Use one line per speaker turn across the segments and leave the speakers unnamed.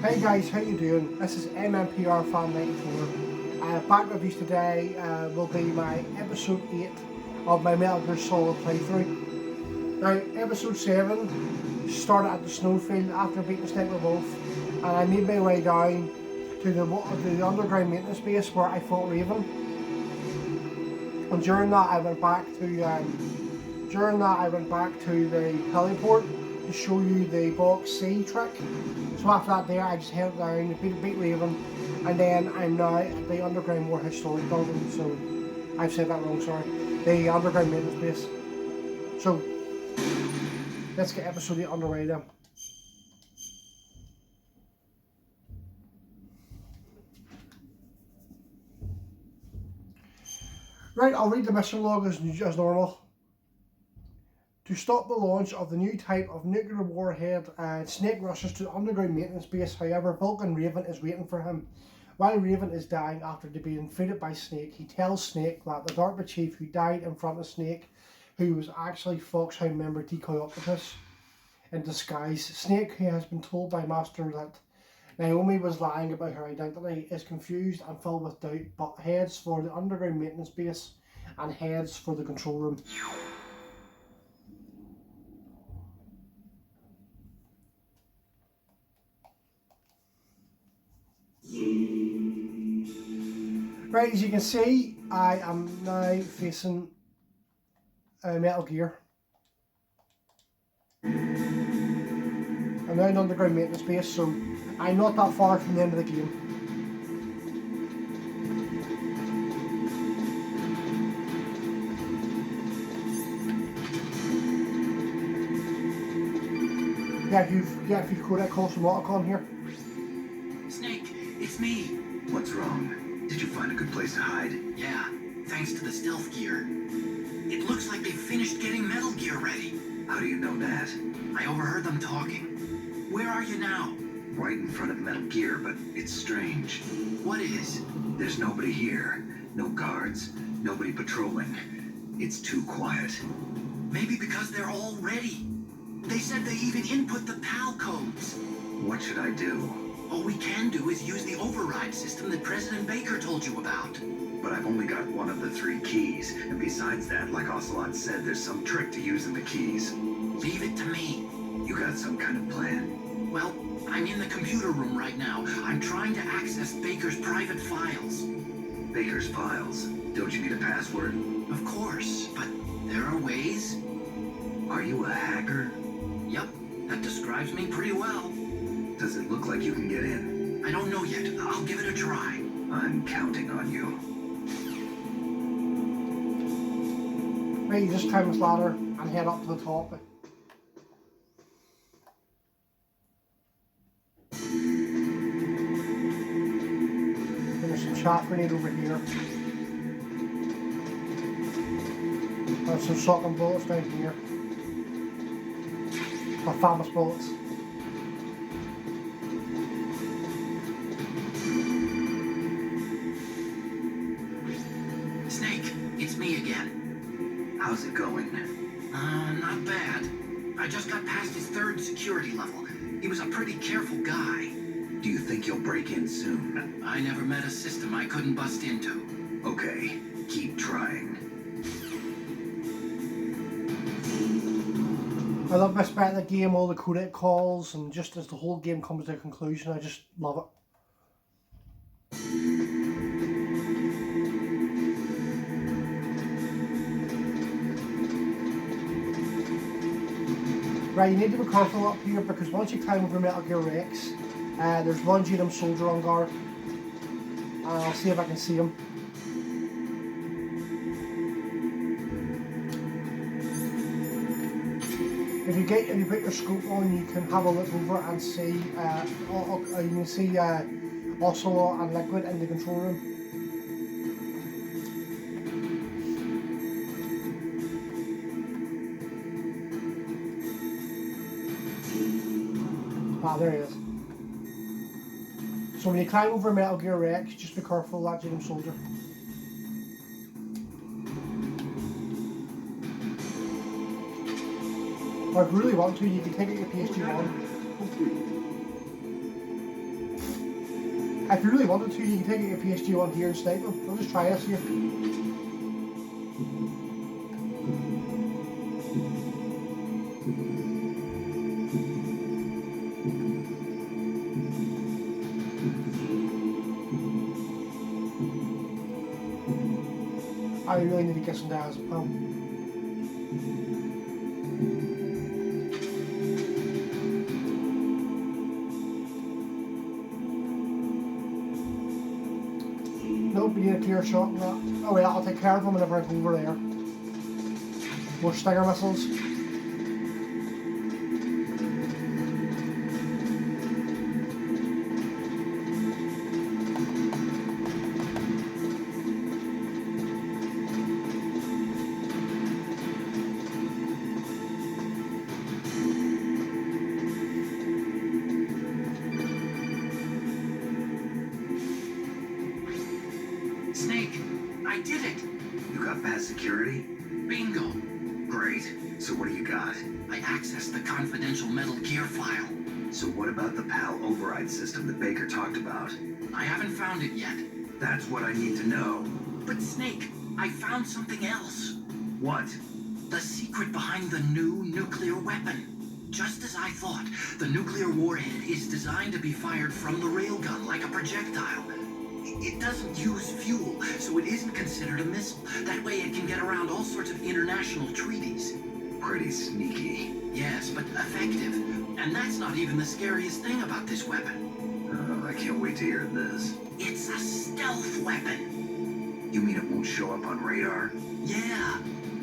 Hey guys, how you doing? This is MMPR Fan 94. Back reviews today will be my episode 8 of my Metal Gear Solid playthrough. Now, episode 7 started at the snowfield after beating Sniper Wolf, and I made my way down to the underground maintenance base where I fought Raven. And during that, I went back to the heliport to show you the box C trick. So after that there, I just held down, beat Raven, and then I'm now at the underground more historic building. So I've said that wrong, sorry. The underground maintenance base. So let's get episode 8 underway then. Right, I'll read the mission log as normal. To stop the launch of the new type of nuclear warhead, Snake rushes to the underground maintenance base. However, Vulcan Raven is waiting for him. While Raven is dying after being defeated by Snake, he tells Snake that the DARPA chief who died in front of Snake, who was actually Foxhound member Decoy Octopus in disguise. Snake, who has been told by Master that Naomi was lying about her identity, is confused and filled with doubt, but heads for the underground maintenance base and heads for the control room. Right, as you can see, I am now facing Metal Gear. I'm now in underground maintenance base, so I'm not that far from the end of the game. Yeah, if you've got that call some Autocon here.
Snake, it's me.
What's wrong? Did you find a good place to hide?
Yeah, thanks to the stealth gear. It looks like they've finished getting Metal Gear ready.
How do you know that?
I overheard them talking. Where are you now?
Right in front of Metal Gear, but it's strange.
What is?
There's nobody here. No guards. Nobody patrolling. It's too quiet.
Maybe because they're all ready. They said they even input the PAL codes.
What should I do?
All we can do is use the override system that President Baker told you about.
But I've only got one of the 3 keys, and besides that, like Ocelot said, there's some trick to using the keys.
Leave it to me.
You got some kind of plan?
Well, I'm in the computer room right now. I'm trying to access Baker's private files.
Baker's files? Don't you need a password?
Of course, but there are ways.
Are you a hacker?
Yep, that describes me pretty well.
Does it look like you can get in?
I don't know yet. I'll give it a try.
I'm counting on you.
Right, you just climb this ladder and head up to the top. There's some chaff grenade over here. There's some shotgun bullets down here. My famous bullets.
Snake, it's me again.
How's it going?
Not bad. I just got past his 3rd security level. He was a pretty careful guy.
Do you think you'll break in soon?
I never met a system I couldn't bust into.
Okay, keep trying.
I love this part of the game, all the codec calls, and just as the whole game comes to a conclusion, I just love it. Right, you need to be careful up here because once you climb over Metal Gear Rex, there's one GM soldier on guard. And I'll see if I can see him. If you put your scope on, you can have a look over and see you can see Ocelot and Liquid in the control room. Ah, there he is. So when you climb over Metal Gear Rex, just be careful of that GM soldier. Or if you really want to, you can take out your PSG-1. If you really wanted to, you can take your PSG-1 here and snipe them. I'll just try this here. I really need to get some down as a pump. Nope, we need a clear shot on that. Oh well, I'll take care of them whenever I go over there. More Stinger missiles.
Snake, I did it!
You got past security?
Bingo!
Great. So what do you got?
I accessed the confidential Metal Gear file.
So what about the PAL override system that Baker talked about?
I haven't found it yet.
That's what I need to know.
But Snake, I found something else.
What?
The secret behind the new nuclear weapon. Just as I thought, the nuclear warhead is designed to be fired from the railgun like a projectile. It doesn't use fuel, so it isn't considered a missile. That way it can get around all sorts of international treaties.
Pretty sneaky.
Yes, but effective. And that's not even the scariest thing about this weapon.
Oh, I can't wait to hear this.
It's a stealth weapon.
You mean it won't show up on radar?
Yeah.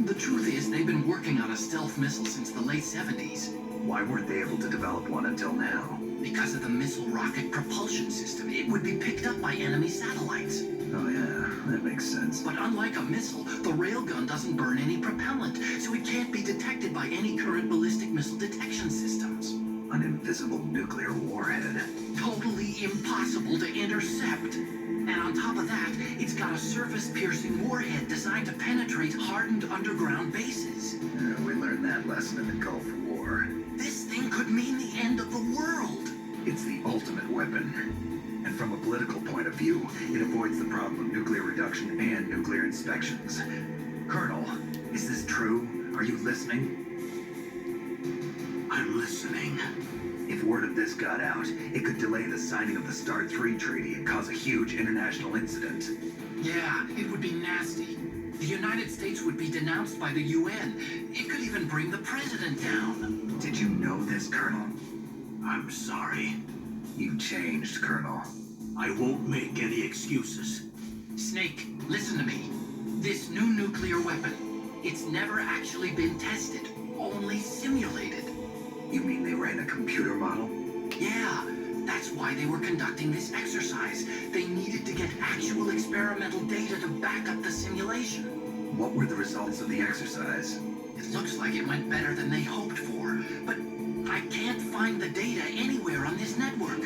The truth is, they've been working on a stealth missile since the late 70s.
Why weren't they able to develop one until now?
Because of the missile rocket propulsion system, it would be picked up by enemy satellites.
Oh yeah, that makes sense.
But unlike a missile, the railgun doesn't burn any propellant, so it can't be detected by any current ballistic missile detection systems.
An invisible nuclear warhead.
Totally impossible to intercept. And on top of that, it's got a surface-piercing warhead designed to penetrate hardened underground bases.
We learned that lesson in the Gulf War.
This thing could mean the end of the world.
It's the ultimate weapon. And from a political point of view, it avoids the problem of nuclear reduction and nuclear inspections. Colonel, is this true? Are you listening?
I'm listening.
If word of this got out, it could delay the signing of the START 3 treaty and cause a huge international incident.
Yeah, it would be nasty. The United States would be denounced by the UN. It could even bring the president down.
Did you know this, Colonel?
I'm sorry.
You changed, Colonel.
I won't make any excuses. Snake, listen to me. This new nuclear weapon, it's never actually been tested, only simulated.
You mean they ran a computer model?
Yeah, that's why they were conducting this exercise. They needed to get actual experimental data to back up the simulation.
What were the results of the exercise?
It looks like it went better than they hoped for, but I can't find the data anywhere on this network.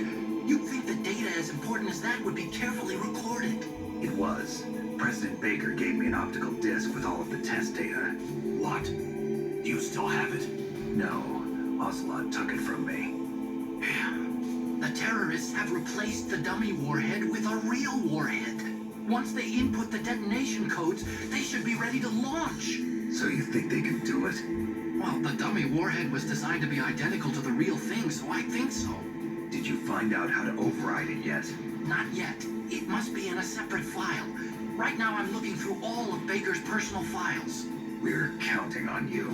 You'd think the data as important as that would be carefully recorded.
It was. President Baker gave me an optical disc with all of the test data.
What? You still have it?
No, Ocelot took it from me.
The terrorists have replaced the dummy warhead with a real warhead. Once they input the detonation codes, they should be ready to launch.
So you think they can do it?
Well, the dummy warhead was designed to be identical to the real thing, so I think so.
Did you find out how to override it yet?
Not yet. It must be in a separate file. Right now I'm looking through all of Baker's personal files.
We're counting on you.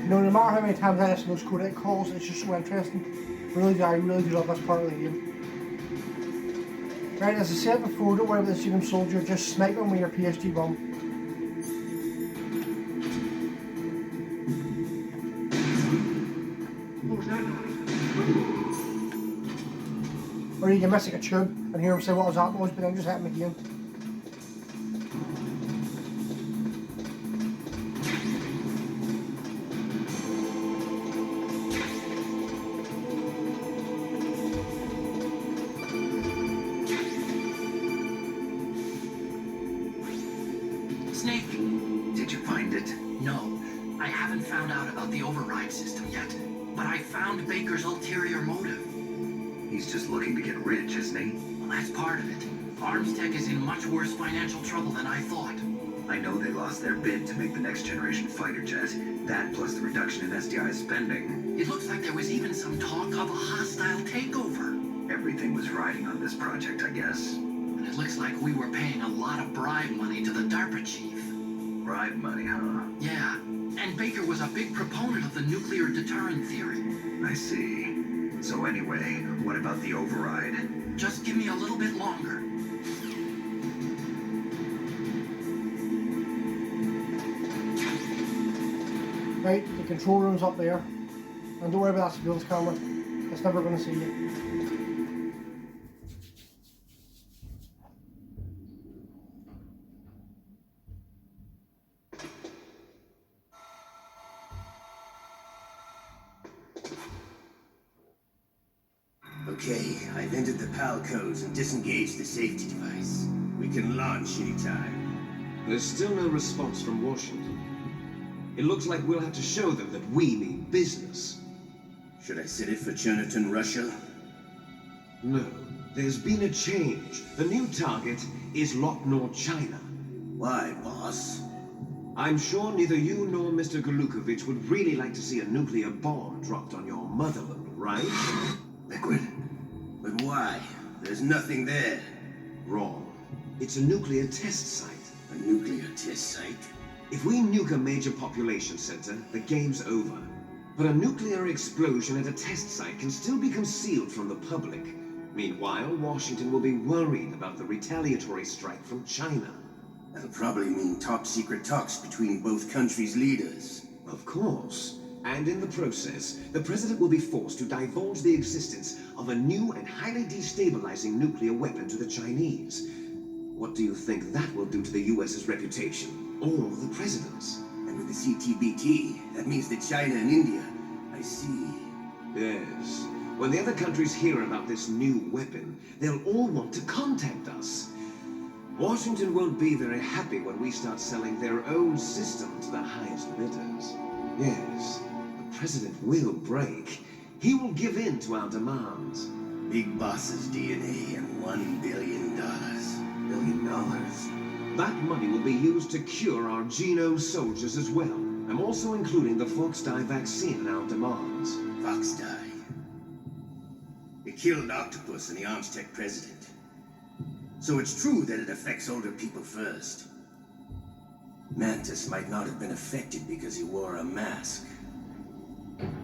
You know, no matter how many times I listen to those codec calls, it's just so interesting. I really do love this part of the game. Right, as I said before, don't worry about the Serum Soldier, just snipe them with your PSG bomb. Or you can miss like a tube and hear him say what was that noise, but then just hit him again.
Snake!
Did you find it?
No, I haven't found out about the override system yet. But I found Baker's ulterior motive.
He's just looking to get rich, isn't he?
Well, that's part of it. Arms Tech is in much worse financial trouble than I thought.
I know they lost their bid to make the next generation fighter jet. That plus the reduction in SDI spending.
It looks like there was even some talk of a hostile takeover.
Everything was riding on this project, I guess.
And it looks like we were paying a lot of bribe money to the DARPA chief.
Bribe money, huh?
Yeah, and Baker was a big proponent of the nuclear deterrent theory.
I see. So anyway, what about the override?
Just give me a little bit longer.
Right, the control room's up there. And don't worry about that surveillance camera. It's never going to see you.
Okay, I've entered the PAL codes and disengaged the safety device. We can launch anytime.
There's still no response from Washington. It looks like we'll have to show them that we mean business.
Should I set it for Cherniton, Russia?
No, there's been a change. The new target is Locknor, China.
Why, boss?
I'm sure neither you nor Mr. Galukovich would really like to see a nuclear bomb dropped on your motherland, right?
Liquid? But why? There's nothing there.
Wrong. It's a nuclear test site.
A nuclear test site?
If we nuke a major population center, the game's over. But a nuclear explosion at a test site can still be concealed from the public. Meanwhile, Washington will be worried about the retaliatory strike from China.
That'll probably mean top-secret talks between both countries' leaders.
Of course. And in the process, the president will be forced to divulge the existence of a new and highly destabilizing nuclear weapon to the Chinese. What do you think that will do to the US's reputation? Or the president's?
And with the CTBT, that means that China and India. I see.
Yes. When the other countries hear about this new weapon, they'll all want to contact us. Washington won't be very happy when we start selling their own system to the highest bidders. Yes, the president will break. He will give in to our demands.
Big Boss's DNA and $1 billion. $1 billion?
That money will be used to cure our genome soldiers as well. I'm also including the Fox-Die vaccine in our demands.
Fox-Die? It killed Octopus and the Arms Tech president. So it's true that it affects older people first. Mantis might not have been affected because he wore a mask.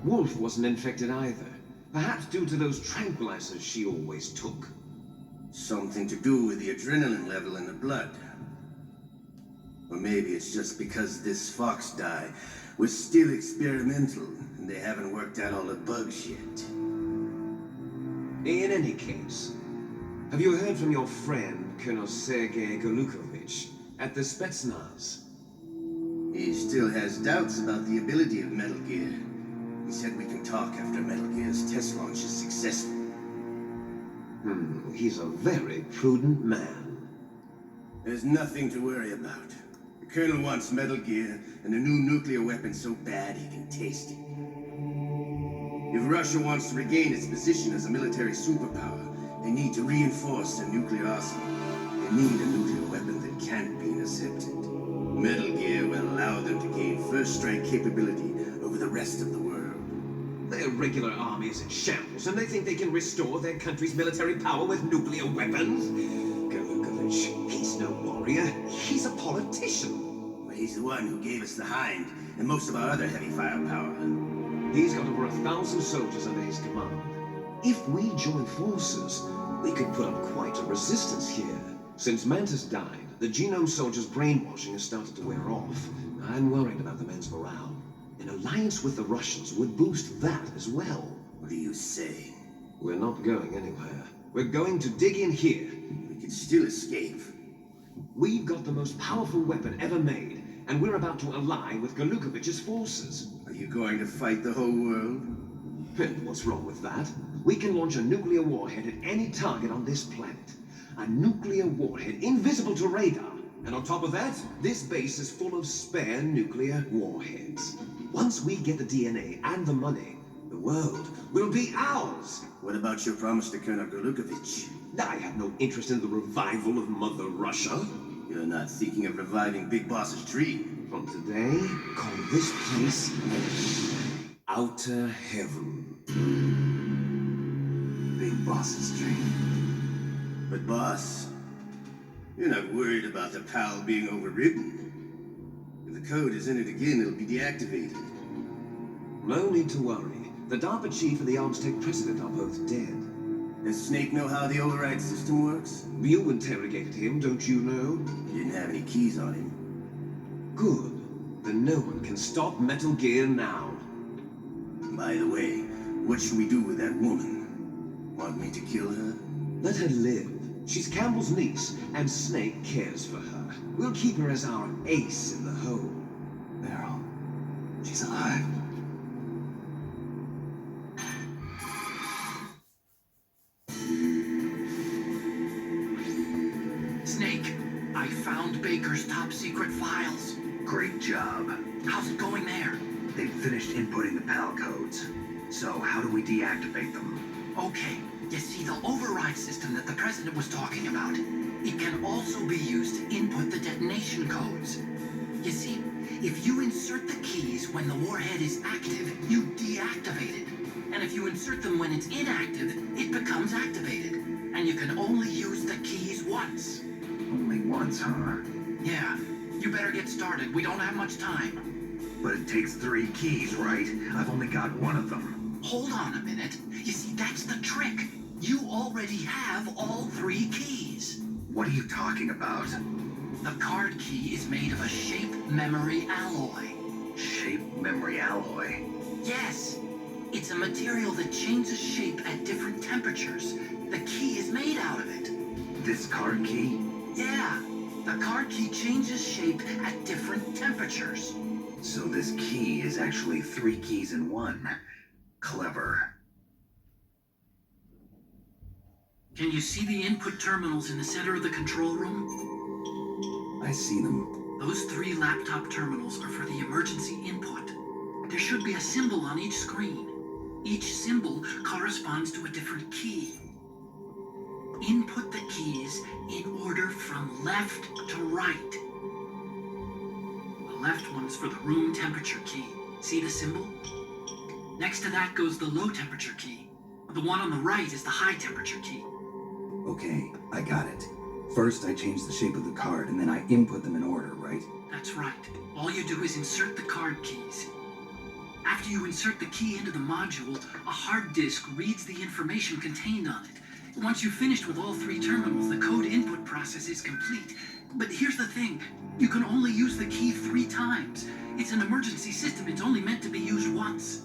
Wolf wasn't infected either. Perhaps due to those tranquilizers she always took.
Something to do with the adrenaline level in the blood. Or maybe it's just because this Fox-Die was still experimental and they haven't worked out all the bugs yet.
In any case, have you heard from your friend, Colonel Sergei Galukovich, at the Spetsnaz?
He still has doubts about the ability of Metal Gear. He said we can talk after Metal Gear's test launch is successful.
He's a very prudent man.
There's nothing to worry about. The Colonel wants Metal Gear and a new nuclear weapon so bad he can taste it. If Russia wants to regain its position as a military superpower, they need to reinforce their nuclear arsenal. They need a nuclear weapon that can't be intercepted. Metal Gear will allow them to gain first strike capability over the rest of the world.
Their regular army is in shambles, and they think they can restore their country's military power with nuclear weapons? Galukovich, he's no warrior. He's a politician.
Well, he's the one who gave us the Hind and most of our other heavy firepower.
He's got over 1,000 soldiers under his command. If we join forces, we could put up quite a resistance here. Since Mantis died, the genome soldiers' brainwashing has started to wear off. I'm worried about the men's morale. An alliance with the Russians would boost that as well.
What are you saying?
We're not going anywhere. We're going to dig in here.
We can still escape.
We've got the most powerful weapon ever made, and we're about to ally with Galukovich's forces.
Are you going to fight the whole world?
And what's wrong with that? We can launch a nuclear warhead at any target on this planet. A nuclear warhead invisible to radar. And on top of that, this base is full of spare nuclear warheads. Once we get the DNA and the money, The world will be ours.
What about your promise to Colonel Golukovich?
I have no interest in the revival of Mother Russia.
You're not thinking of reviving Big Boss's dream.
From today, call this place Outer Heaven.
Big Boss's dream.
But boss, you're not worried about the PAL being overridden. If the code is in it again, it'll be deactivated.
No need to worry. The DARPA chief and the Armstech president are both dead.
Does Snake know how the override system works?
You interrogated him, don't you know?
He didn't have any keys on him.
Good. Then no one can stop Metal Gear now.
By the way, what should we do with that woman? Want me to kill her?
Let her live. She's Campbell's niece, and Snake cares for her. We'll keep her as our ace in the hole.
Meryl, she's alive.
Snake, I found Baker's top secret files.
Great job.
How's it going there?
They've finished inputting the PAL codes. So how do we deactivate them?
Okay, you see the override system that the president was talking about. It can also be used to input the detonation codes. You see, if you insert the keys when the warhead is active, you deactivate it. And if you insert them when it's inactive, it becomes activated. And you can only use the keys once.
Only once, huh?
Yeah, you better get started. We don't have much time.
But it takes 3 keys, right? I've only got 1 of them.
Hold on a minute. You see, that's the trick. You already have all 3 keys.
What are you talking about?
The card key is made of a shape memory alloy.
Shape memory alloy?
Yes, it's a material that changes shape at different temperatures. The key is made out of it.
This card key?
Yeah, the card key changes shape at different temperatures.
So this key is actually 3 keys in 1. Clever.
Can you see the input terminals in the center of the control room?
I see them.
Those 3 laptop terminals are for the emergency input. There should be a symbol on each screen. Each symbol corresponds to a different key. Input the keys in order from left to right. The left one's for the room temperature key. See the symbol? Next to that goes the low temperature key. The one on the right is the high temperature key.
Okay, I got it. First, I change the shape of the card, and then I input them in order, right?
That's right. All you do is insert the card keys. After you insert the key into the module, a hard disk reads the information contained on it. Once you've finished with all 3 terminals, the code input process is complete. But here's the thing. You can only use the key 3 times. It's an emergency system. It's only meant to be used once.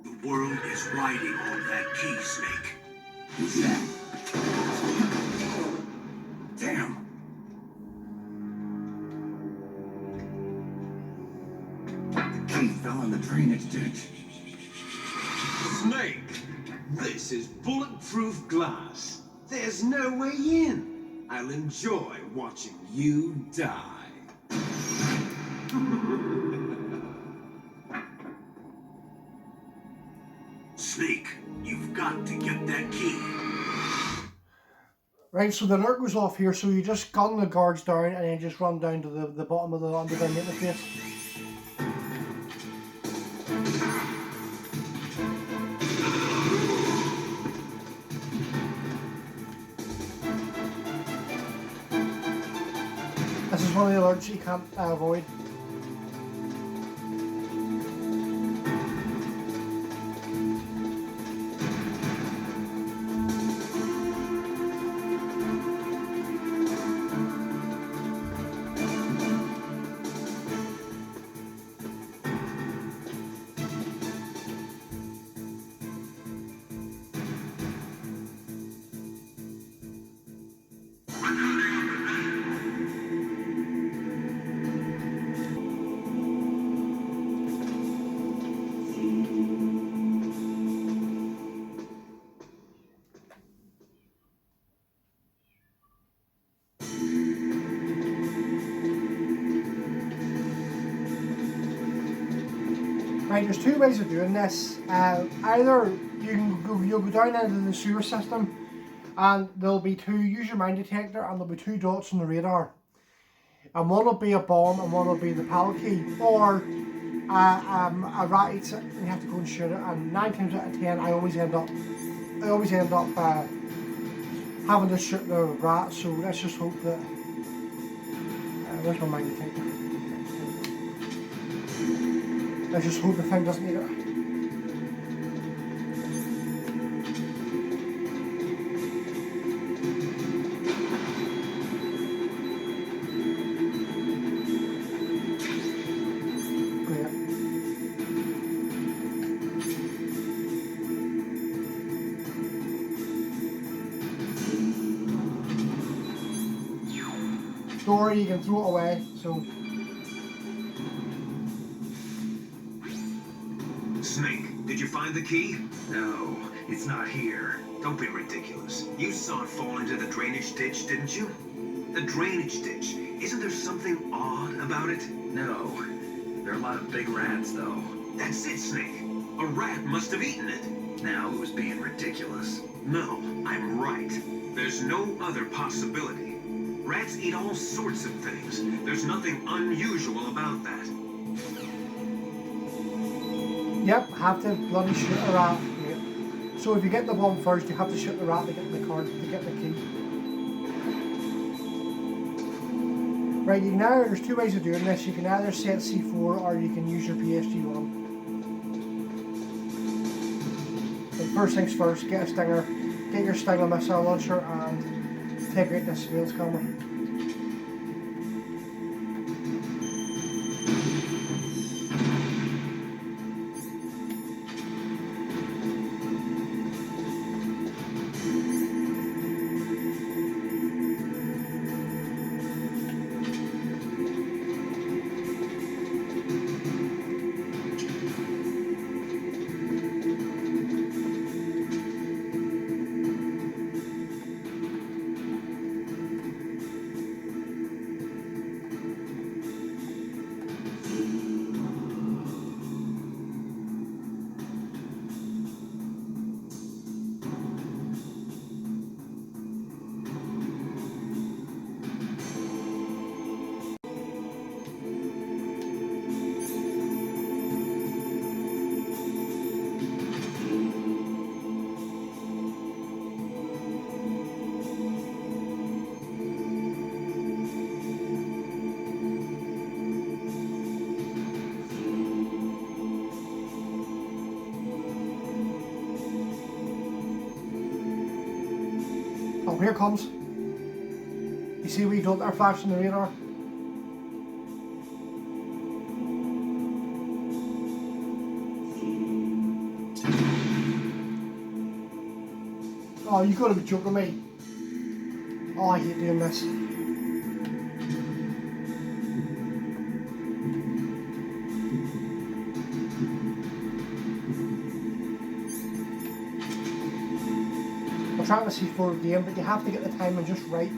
The world is riding on that key, Snake.
Who's that? Damn! The key fell in the drainage ditch.
Snake! This is bulletproof glass. There's no way in. I'll enjoy watching you die.
Snake, you've got to get that key.
Right, so the alert goes off here, so you just gun the guards down and then just run down to the bottom of the underground interface. This is one of the alerts you can't avoid. Right, there's two ways of doing this. Either you'll go down into the sewer system, and there'll be two, use your mine detector, and there'll be two dots on the radar. And one will be a bomb and one will be the pallet key. Or a rat eats it and you have to go and shoot it, and 9 times out of 10 I always end up having to shoot the rat, so let's just hope that where's my mine detector? Let's just hope the thing doesn't eat it. Door, you can throw it away, so.
Snake, did you find the key?
No, it's not here.
Don't be ridiculous. You saw it fall into the drainage ditch, didn't you? The drainage ditch. Isn't there something odd about it?
No. There are a lot of big rats, though.
That's it, Snake. A rat must have eaten it.
Now it was being ridiculous.
No, I'm right. There's no other possibility. Rats eat all sorts of things. There's nothing unusual about that.
Yep, have to bloody shoot a rat. Yep. So if you get the bomb first, you have to shoot the rat to get the card, to get the key. Right, you can either, there's two ways of doing this. You can either set C4 or you can use your PSG1. But first things first, get a stinger, get your Stinger missile launcher and take out this surveillance camera. Oh, here it comes. You see we don't, our flash on the radar. Oh, you gotta be joking me. Oh, I hate doing this. I'm trying to see for a game, but you have to get the timing just right.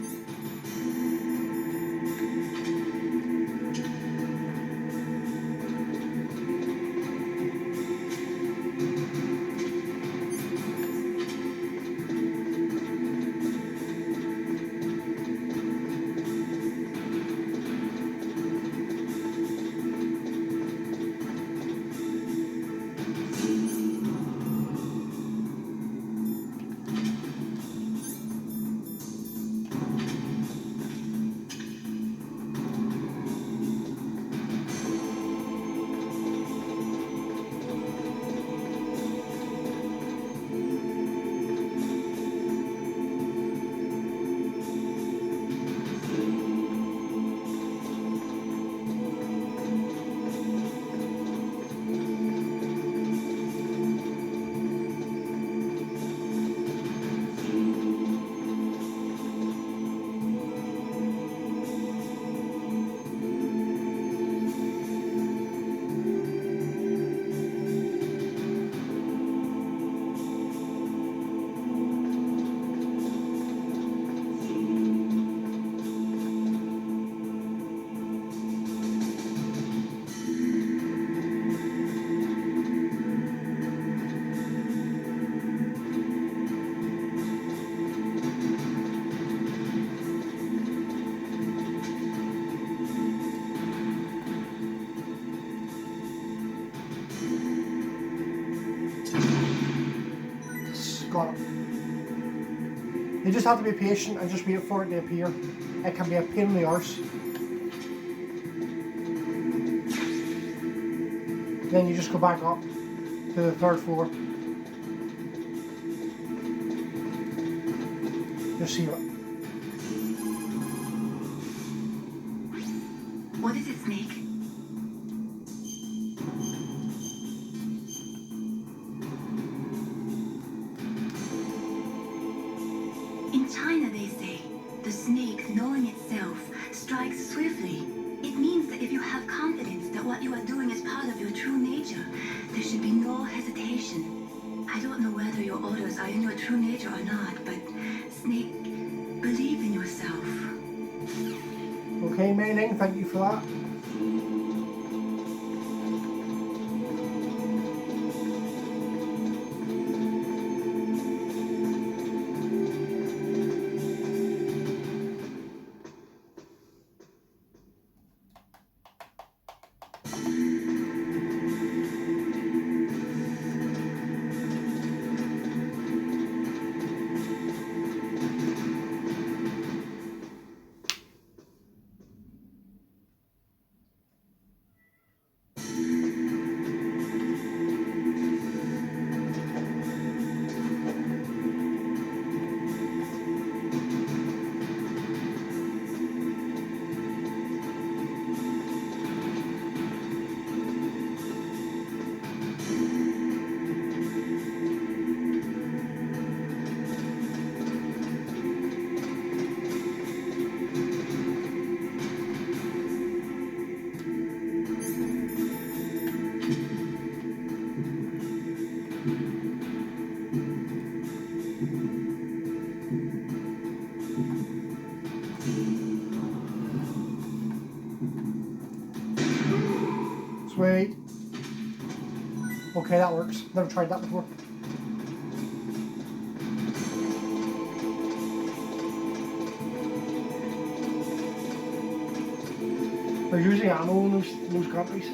got it. You just have to be patient and just wait for it to appear. It can be a pain in the arse. Then you just go back up to the 3rd floor. Just see it.
What is it, Snake? In China, they say, the snake, knowing itself, strikes swiftly. It means that if you have confidence that what you are doing is part of your true nature, there should be no hesitation. I don't know whether your orders are in your true nature or not, but Snake, believe in yourself.
Okay, Mei Ling, thank you for that. Sweet. Okay, that works. Never tried that before. There's usually ammo in those countries.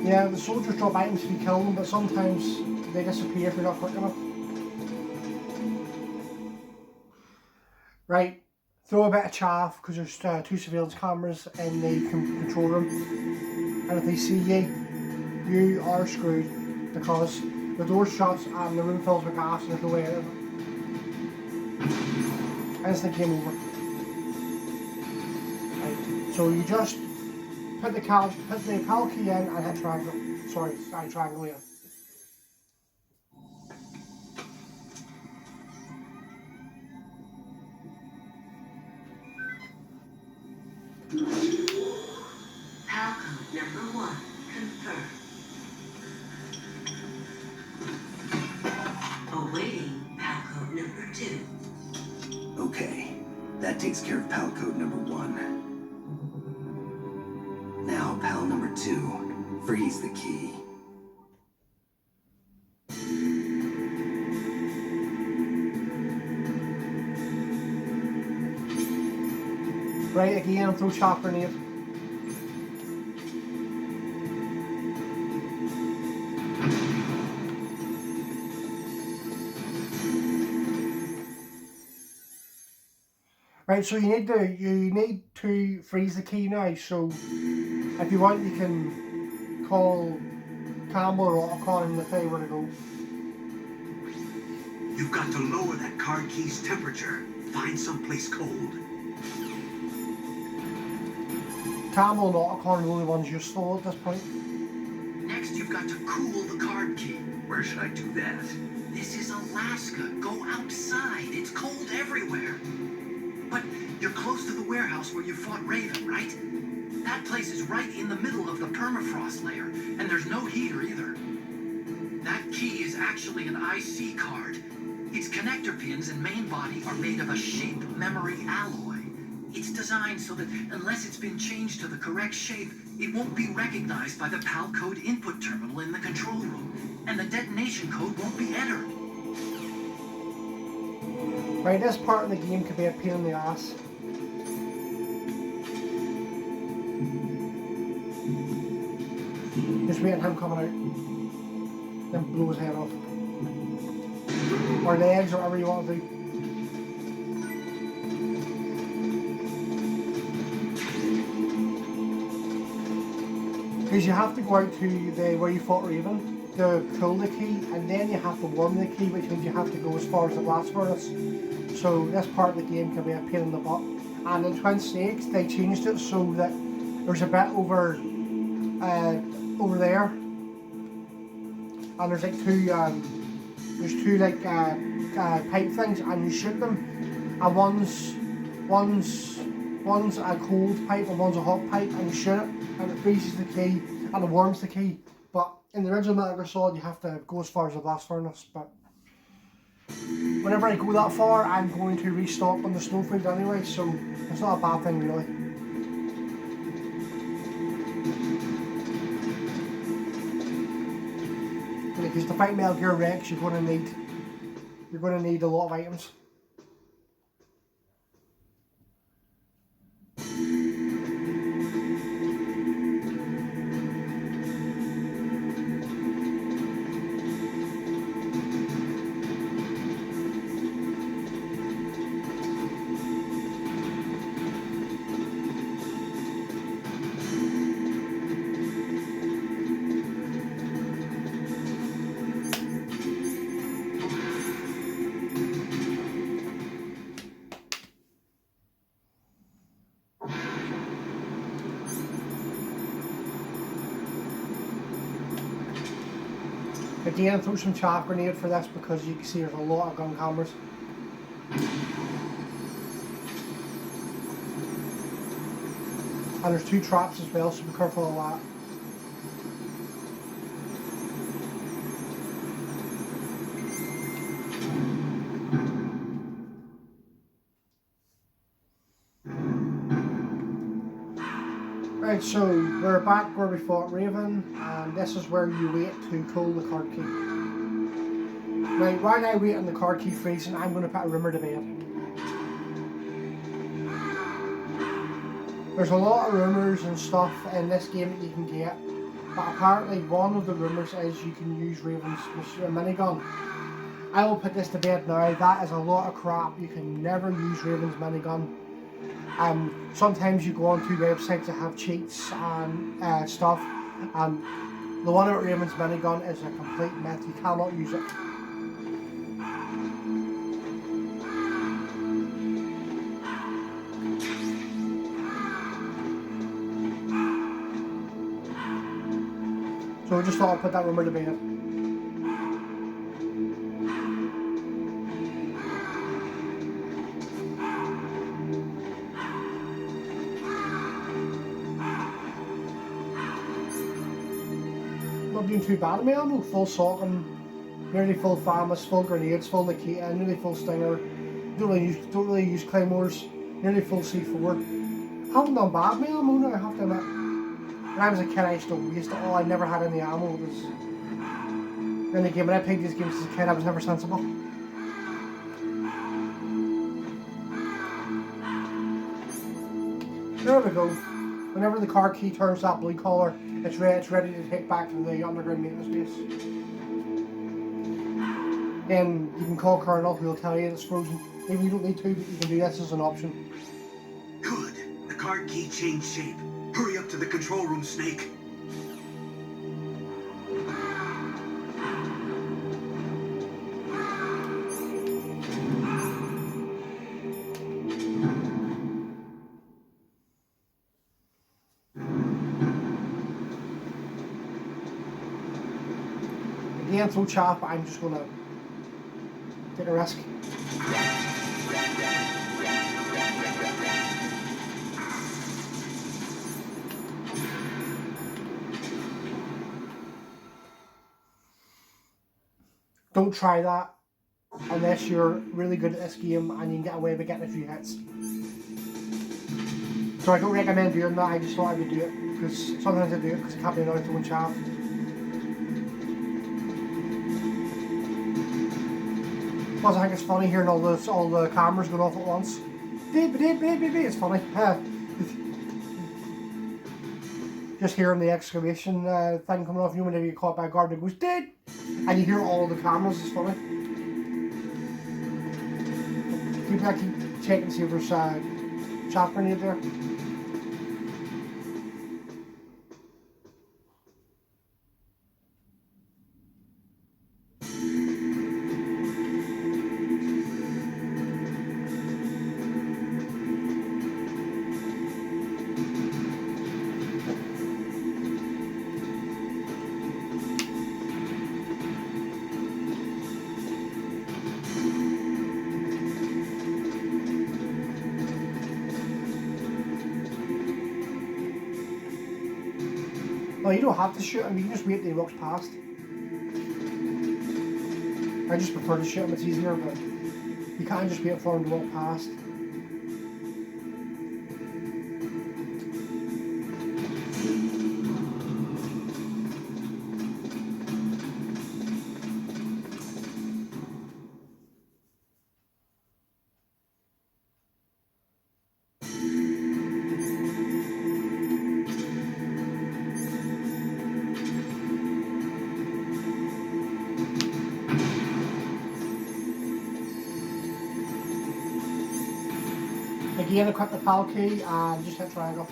Yeah, the soldiers drop items if you kill them, but sometimes they disappear if you're not quick enough. Right, throw a bit of chaff because there's 2 surveillance cameras in the control room, and if they see you are screwed because the door shuts and the room fills with gas and there's no way out of it. Instant game over. Right, so you just put the PAL key in and hit triangle. Sorry, triangle here.
PAL code number 1, confirmed. Awaiting PAL code number 2.
Okay, that takes care of PAL code number 1. Now, PAL number 2, freeze the key.
Right, again, throw shock grenade. Right, so you need to freeze the key now. So if you want, you can call Campbell or I'll call him to tell you where to go.
You've got to lower that card key's temperature. Find someplace cold.
Campbell and Otacon are the only ones useful at this point.
Next, you've got to cool the card key.
Where should I do that?
This is Alaska. Go outside. It's cold everywhere. But you're close to the warehouse where you fought Raven, right? That place is right in the middle of the permafrost layer, and there's no heater either. That key is actually an IC card. Its connector pins and main body are made of a shape memory alloy. It's designed so that unless it's been changed to the correct shape, it won't be recognized by the PAL code input terminal in the control room, and the detonation code won't be entered.
Right, this part of the game could be a pain in the ass. Just waiting him coming out. Then blow his head off. Or legs, or whatever you want to do. Because you have to go out to where you fought Raven to pull the key, and then you have to warm the key, which means you have to go as far as the blast furnace. So this part of the game can be a pain in the butt. And in Twin Snakes, they changed it so that there's a bit over there, and there's like two pipe things, and you shoot them, and one's a cold pipe and one's a hot pipe, and you shoot it, and it freezes the key and it warms the key. But in the original Metal Gear Solid, you have to go as far as the blast furnace. But whenever I go that far, I'm going to restock on the snowfield anyway, so it's not a bad thing really. Because to fight Metal Gear Rex, you're going to need a lot of items. Again, throw some chaff grenade for this because you can see there's a lot of gun cameras. And there's two traps as well, so be careful of that. Right, so we're back where we fought Raven, and this is where you wait to pull the card key. Right, while I wait on the card key freezing, I'm going to put a rumour to bed. There's a lot of rumours and stuff in this game that you can get, but apparently one of the rumours is you can use Raven's minigun. I will put this to bed now. That is a lot of crap. You can never use Raven's minigun. Sometimes you go onto websites that have cheats and stuff, and the one at Raven's minigun is a complete myth. You cannot use it. So I just thought I'd put that rumour to bed. Not doing too bad. I mean, I'm full shotgun, nearly full FAMAS, full grenades, full Nikita, nearly full Stinger. Don't really use claymores. Nearly full C4. I haven't done bad, man. I have to admit. When I was a kid, I used to waste it all. I never had any ammo. It was in the game. When I played these games as a kid, I was never sensible. There we go. Whenever the car key turns that blue colour, it's ready to take back to the underground maintenance base. And you can call Colonel, who'll tell you it's frozen. Maybe you don't need to, but you can do this as an option.
Good. The card key changed shape. Hurry up to the control room, Snake.
Again, throw chaff, but I'm just gonna take a risk. Don't try that unless you're really good at this game and you can get away with getting a few hits. So I don't recommend doing that. I just thought I would do it because sometimes I do it because I can't be annoyed throwing chaff. because I think it's funny hearing all the cameras going off at once. It's funny. Just hearing the exclamation thing coming off you whenever you caught by a guard that goes dead, and you hear all the cameras. It's funny. I keep checking to see if there's chat grenade there. Well, you don't have to shoot him, you can just wait till he walks past. I just prefer to shoot him, it's easier, but you can't just wait for him to walk past. Again, equip the PAL key and just hit triangle.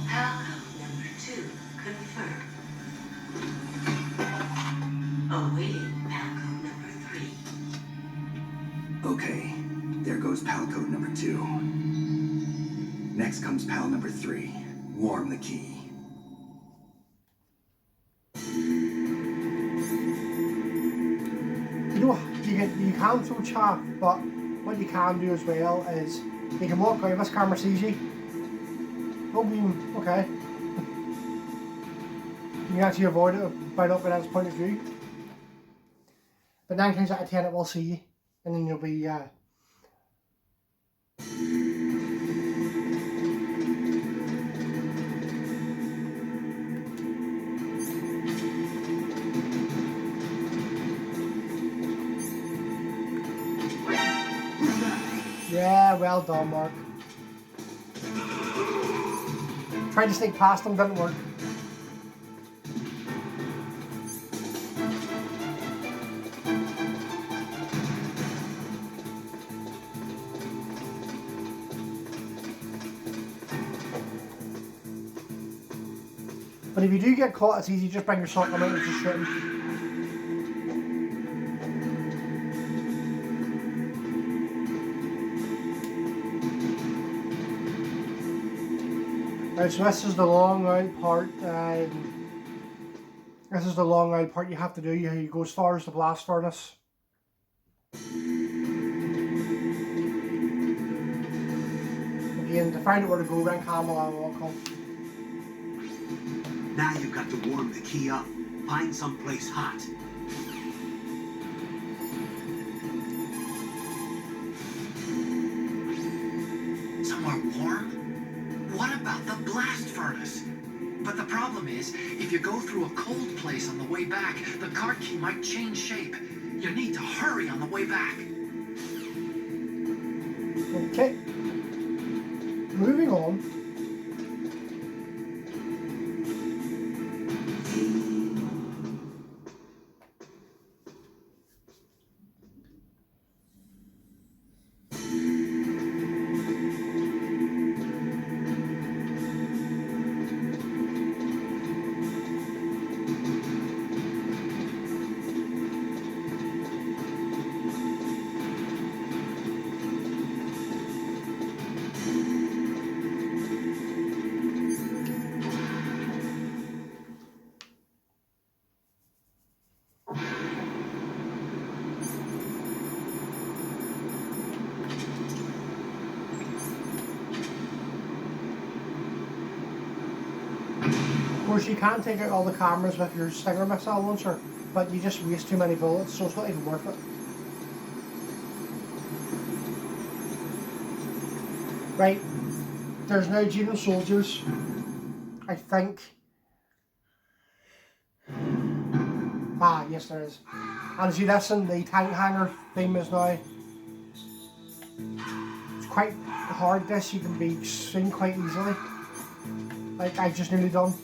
PAL code number 2 confirmed. Awaiting PAL code number 3.
Okay, there goes PAL code number 2. Next comes PAL number 3. Warm the key.
You know, you can throw chat, but what you can do as well is you can walk out. This camera sees you. Don't beam. Okay. You can actually avoid it by not being at its point of view. But 9 times out of 10 it will see you, and then you'll be. Yeah, well done, Mark. Tried to sneak past them, didn't work. But if you do get caught, it's easy, just bring your shotgun out and just shoot him. Right, so this is the long out part. This is the long out part you have to do. You go as far as the blast furnace. Again, to find out where to go, ring Camel and walk home.
Now you've got to warm the key up. Find someplace hot.
Somewhere warm? What about the blast furnace? But the problem is, if you go through a cold place on the way back, the card key might change shape. You need to hurry on the way back.
Okay. Moving on. Of course, you can take out all the cameras with your Stinger missile launcher, but you just waste too many bullets, so it's not even worth it. Right, there's now Genome soldiers, I think. Ah, yes there is. And see this and the tank hanger theme is now. It's quite hard, this, you can be seen quite easily. Like I've just nearly done.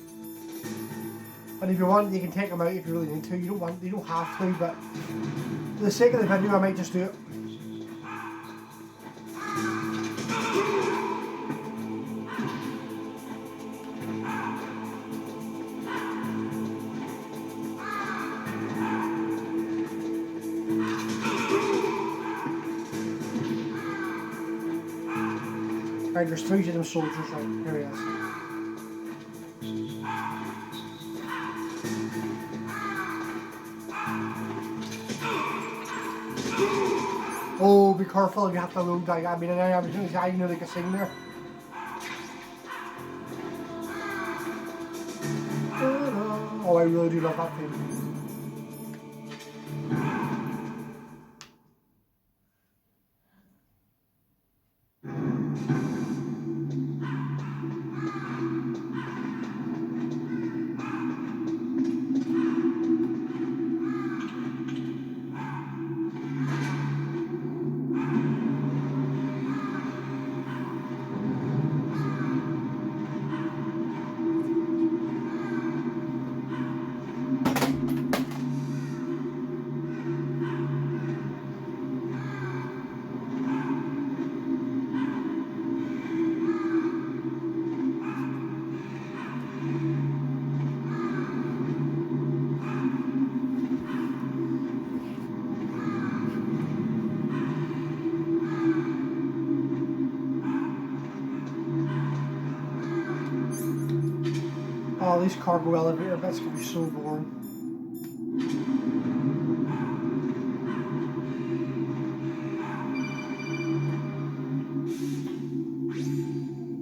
But if you want, you can take them out if you really need to. You don't have to, but for the sake of the video I might just do it. Right, there's 3 of them soldiers, right, here he is. Oh, be careful, you have to load that. I mean, I know they can sing there. Oh, I really do love that thing. Oh, these cargo elevator bits can be so boring.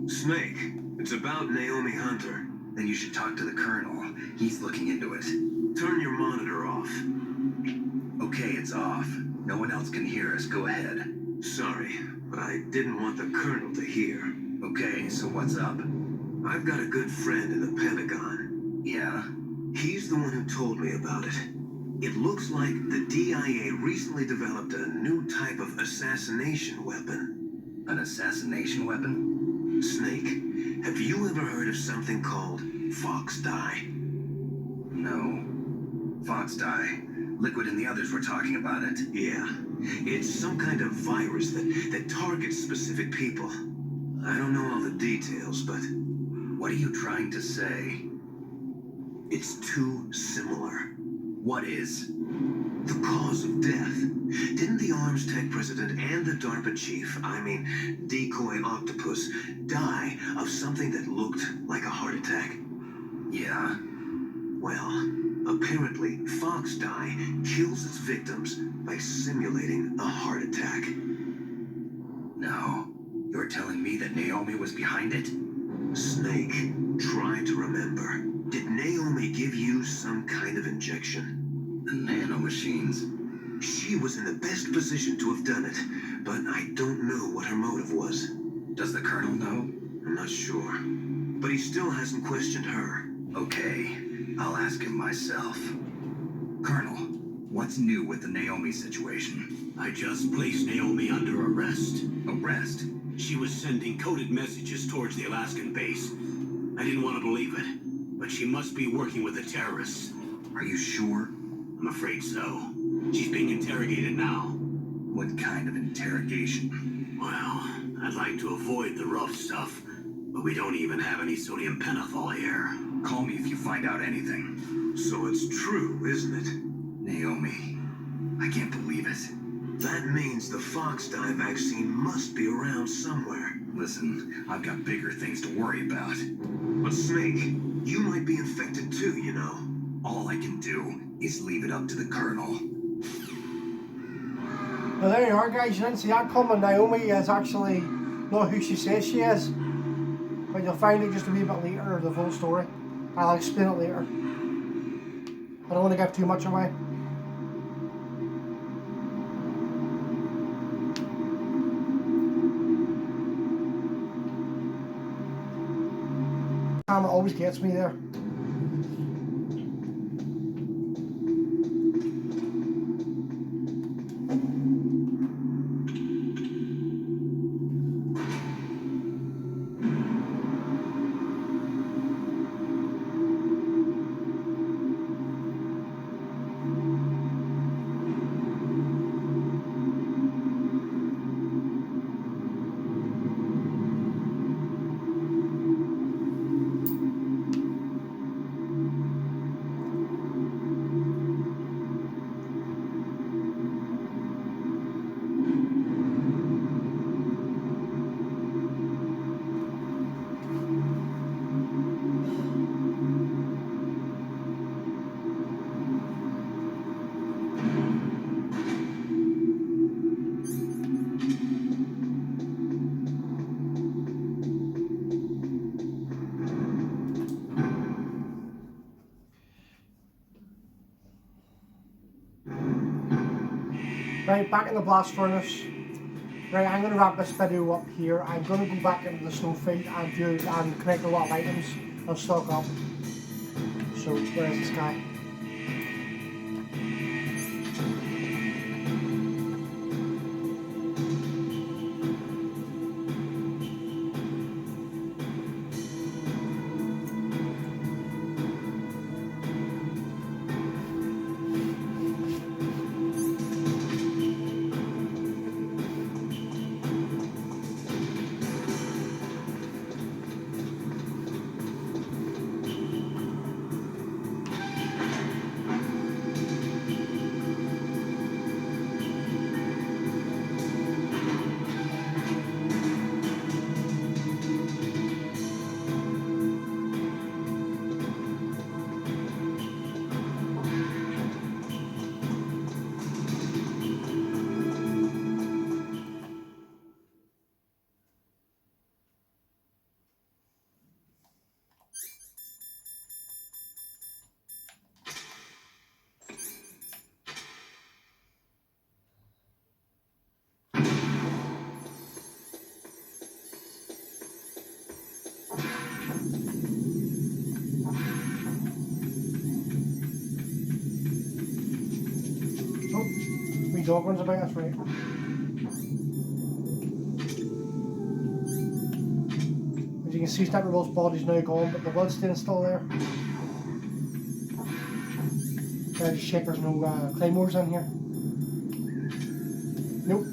Snake, it's about Naomi Hunter.
Then you should talk to the Colonel. He's looking into it.
Turn your monitor off.
Okay, it's off. No one else can hear us. Go ahead.
Sorry, but I didn't want the Colonel to hear.
Okay, so what's up?
I've got a good friend in the Pentagon.
Yeah?
He's the one who told me about it. It looks like the DIA recently developed a new type of assassination weapon.
An assassination weapon?
Snake, have you ever heard of something called Fox Dye?
No. Fox dye. Liquid and the others were talking about it.
Yeah. It's some kind of virus that targets specific people. I don't know all the details, but...
What are you trying to say?
It's too similar.
What is?
The cause of death. Didn't the Arms Tech president and the DARPA chief, Decoy Octopus, die of something that looked like a heart attack?
Yeah.
Well, apparently Fox Dye kills its victims by simulating a heart attack.
No. You're telling me that Naomi was behind it?
Snake, try to remember. Did Naomi give you some kind of injection?
The nanomachines.
She was in the best position to have done it, but I don't know what her motive was.
Does the Colonel know?
I'm not sure, but he still hasn't questioned her.
Okay, I'll ask him myself. Colonel, what's new with the Naomi situation?
I just placed Naomi under arrest.
Arrest?
She was sending coded messages towards the Alaskan base. I didn't want to believe it, but she must be working with the terrorists.
Are you sure?
I'm afraid so. She's being interrogated now.
What kind of interrogation?
Well, I'd like to avoid the rough stuff, but we don't even have any sodium pentothal here.
Call me if you find out anything.
So it's true, isn't it?
Naomi, I can't believe it.
That means the Fox Dye vaccine must be around somewhere.
Listen, I've got bigger things to worry about.
But Snake, you might be infected too, you know.
All I can do is leave it up to the Colonel.
Well, there you are, guys. You didn't see that coming. Naomi is actually not who she says she is. But you'll find it just a wee bit later, the full story. I'll explain it later. I don't want to give too much away. camera always gets me there. Right, back in the blast furnace. Right, I'm going to wrap this video up here. I'm going to go back into the snowfield and collect a lot of items and stock up. So, where's this guy? Dog runs about us, right? As you can see, Snapper's body's now gone, but the bloodstain's still there. Just check there's no claymores in here. Nope.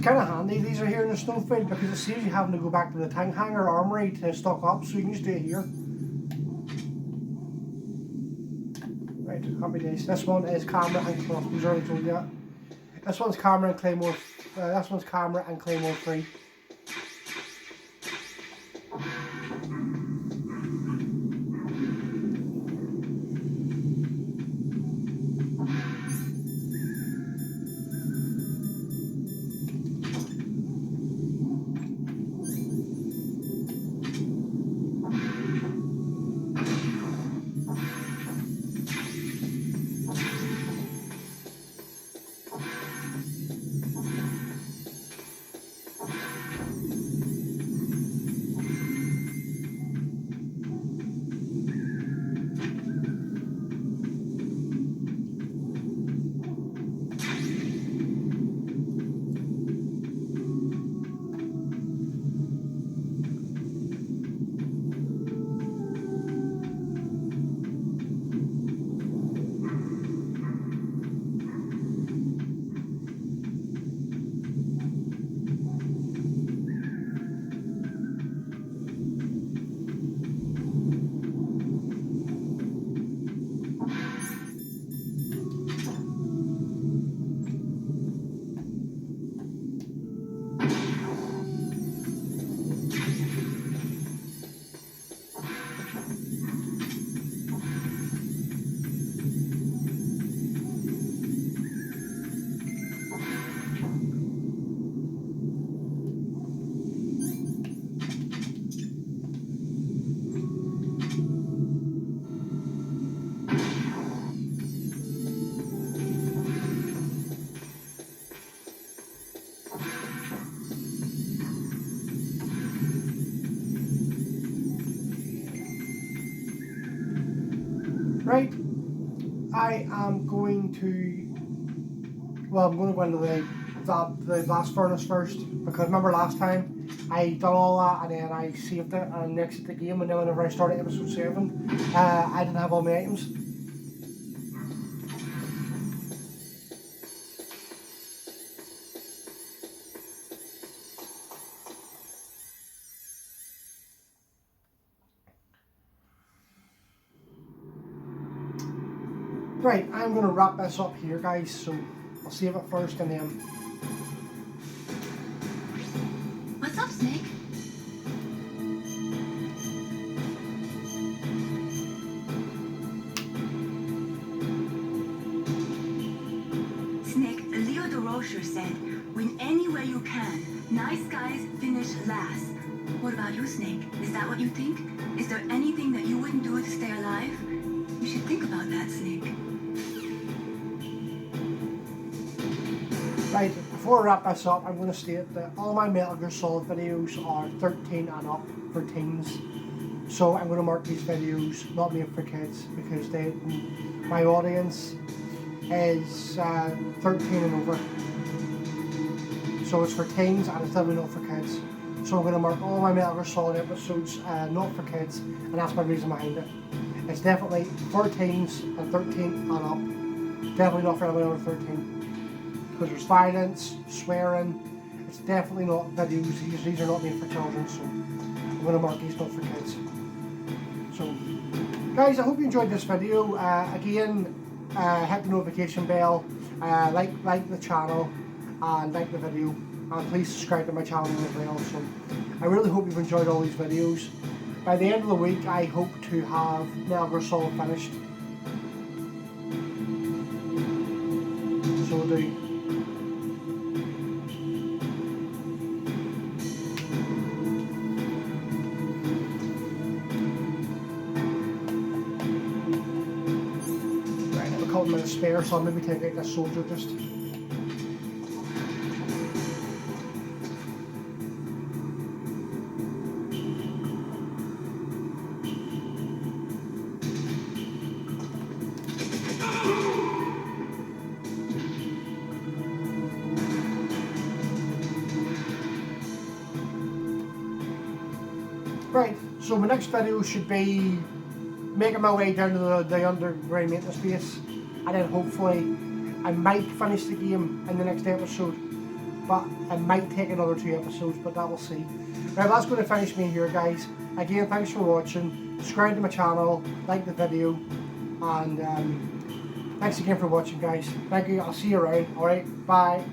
Kind of handy these are here in the snowfield because it saves you having to go back to the tank hangar armory to stock up, so you can just do it here. Right, happy days. This one is camera and crossbows, already told you that. This one's camera and claymore. This one's camera and claymore free. Right, I am going to, well, I'm going to go into the blast furnace first, because remember last time I done all that and then I saved it and exited the game, and then whenever I started episode 7, I didn't have all my items. Right, I'm going to wrap this up here, guys, so I'll save it first and then...
What's up, Snake? Snake, Leo de Rocher said, win anywhere you can. Nice guys finish last. What about you, Snake? Is that what you think? Is there anything that you wouldn't do to stay alive? You should think about that, Snake.
Right, before I wrap this up, I'm going to state that all my Metal Gear Solid videos are 13 and up for teens. So I'm going to mark these videos not made for kids, because my audience is 13 and over. So it's for teens and it's definitely not for kids. So I'm going to mark all my Metal Gear Solid episodes not for kids, and that's my reason behind it. It's definitely for teens and 13 and up. Definitely not for anyone under 13. Because there's violence, swearing. It's definitely not videos. These are not made for children, so I'm going to mark these not for kids. So, guys, I hope you enjoyed this video. Again, hit the notification bell, like the channel, and like the video, and please subscribe to my channel as well. So, I really hope you've enjoyed all these videos. By the end of the week, I hope to have Metal Gear Solid finished. So we'll do. Couple minutes spare, so I'll maybe take out this soldier just. Right, so my next video should be making my way down to the underground maintenance base. And then hopefully I might finish the game in the next episode, but it might take another 2 episodes, but that we'll see. Right, that's going to finish me here, guys. Again, thanks for watching. Subscribe to my channel, like the video, and thanks again for watching, guys. Thank you. I'll see you around. Alright, bye.